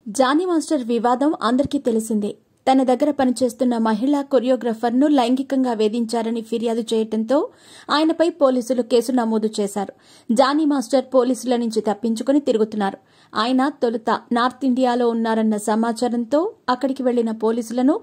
Johnny master వివాదం అందరికీ తెలిసిందే. తన దగ్గర పనిచేస్తున్న మహిళా కొరియోగ్రాఫర్ను లైంగికంగా వేధించారని ఫిర్యాదు చేయడంతో ఆయనపై పోలీసులు కేసు నమోదు చేశారు. జానీ మాస్టర్ పోలీసుల నుంచి తప్పించుకుని తిరుగుతున్నారు. ఆయన తొలుత నార్త్ ఇండియాలో ఉన్నారన్న సమాచారంతో అక్కడికి వెళ్లిన పోలీసులను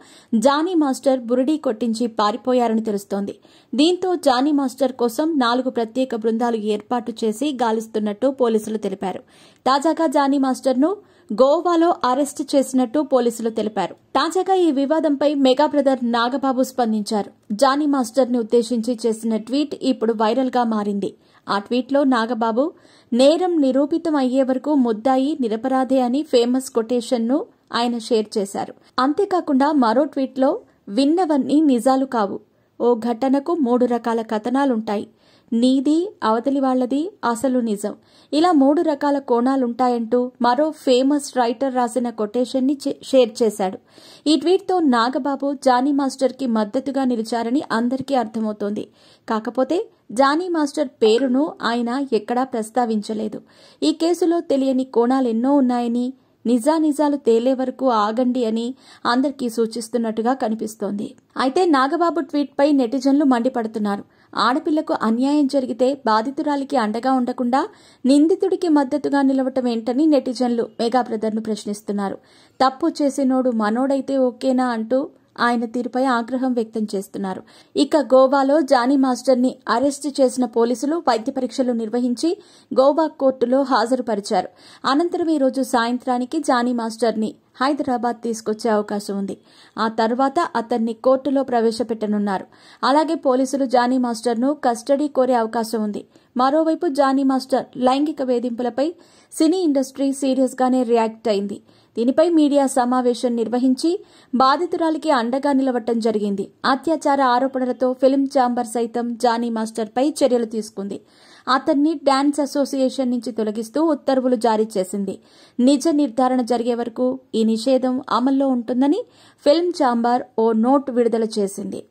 జానీ మాస్టర్ బురిడీ కొట్టించి పారిపోయారని తెలుస్తోంది. దీంతో జానీ మాస్టర్ కోసం 4 ప్రత్యేక బృందాలు ఏర్పాటు చేసి గాలిస్తున్నట్టు పోలీసులు తెలిపారు. తాజాగా జానీ మాస్టర్ను గోవాలో అరెస్టు చేసినట్టు పోలీసులు తెలిపారు. తాజాగా ఈ వివాదంపై మెగా బ్రదర్ నాగబాబు స్పందించారు. జానీ మాస్టర్ ని ఉద్దేశించి చేసిన ట్వీట్ ఇప్పుడు వైరల్ గా మారింది. ఆ ట్వీట్లో నాగబాబు నేరం నిరూపితం అయ్యే వరకు ముద్దాయి నిరపరాధే అని ఫేమస్ కొటేషన్ను ఆయన షేర్ చేశారు. అంతేకాకుండా మరో ట్వీట్లో విన్నవన్నీ నిజాలు కావు, ఓ ఘటనకు 3 రకాల కథనాలుంటాయి, నీది అవతలి వాళ్లది అసలు నిజం, ఇలా 3 రకాల కోణాలుంటాయంటూ మరో ఫేమస్ రైటర్ రాసిన కొటేషన్ ని షేర్ చేశాడు. ఈ ట్వీట్తో నాగబాబు జానీ మాస్టర్ కి మద్దతుగా నిలిచారని అందరికీ అర్థమవుతోంది. కాకపోతే జానీ మాస్టర్ పేరును ఆయన ఎక్కడా ప్రస్తావించలేదు. ఈ కేసులో తెలియని కోణాలెన్నో ఉన్నాయని, నిజానిజాలు తేలే వరకు ఆగండి అని అందరికీ సూచిస్తున్నట్టుగా కనిపిస్తోంది. అయితే నాగబాబు ట్వీట్పై నెటిజన్లు మండిపడుతున్నారు. ఆడపిల్లకు అన్యాయం జరిగితే బాధితురాలికి అండగా ఉండకుండా నిందితుడికి మద్దతుగా నిలవటం ఏంటని నెటిజన్లు మెగా బ్రదర్ను ప్రశ్నిస్తున్నారు. తప్పు చేసినోడు మనోడైతే ఓకేనా అంటూ ఆయన తీరుపై ఆగ్రహం వ్యక్తం చేస్తున్నారు. ఇక గోవాలో జానీ మాస్టర్ ని అరెస్టు చేసిన పోలీసులు వైద్య పరీక్షలు నిర్వహించి గోవా కోర్టులో హాజరుపరిచారు. అనంతరం ఈ రోజు సాయంత్రానికి జానీ మాస్టర్ ని హైదరాబాద్ తీసుకొచ్చే అవకాశం ఉంది. ఆ తర్వాత అతన్ని కోర్టులో ప్రవేశపెట్టనున్నారు. అలాగే పోలీసులు జానీ మాస్టర్ ను కస్టడీ కోరే అవకాశం ఉంది. మరోవైపు జానీ మాస్టర్ లైంగిక వేధింపులపై సినీ ఇండస్ట్రీ సీరియస్ గానే రియాక్ట్ అయింది. దీనిపై మీడియా సమావేశం నిర్వహించి బాధితురాలికి అండగా నిలవటం జరిగింది. అత్యాచార ఆరోపణలతో ఫిల్మ్ ఛాంబర్ సైతం జానీ మాస్టర్ పై చర్యలు తీసుకుంది. అతన్ని డాన్స్ అసోసియేషన్ నుంచి తొలగిస్తూ ఉత్తర్వులు జారీ చేసింది. నిజ నిర్ధారణ జరిగే వరకు ఈ నిషేధం అమల్లో ఉంటుందని ఫిల్మ్ ఛాంబర్ ఓ నోట్ విడుదల చేసింది.